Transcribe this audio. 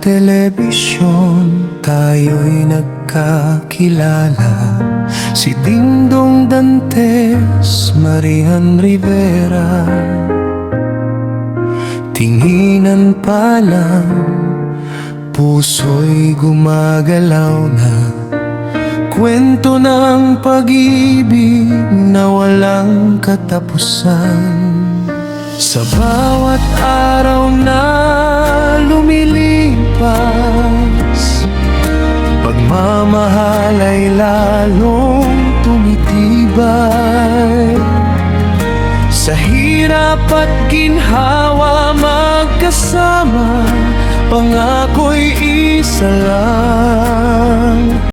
telebisyon tayo'y nagkakilala. Si Dingdong Dantes, Marian Rivera. Tinginan pa lang, puso'y gumagalaw na. Kwento ng pag-ibig na walang katapusan. Sa bawat araw na lumilipas, pagmamahal ay lalong tumitibay. Sa hirap at ginhawa magkasama, pangako'y isa lang.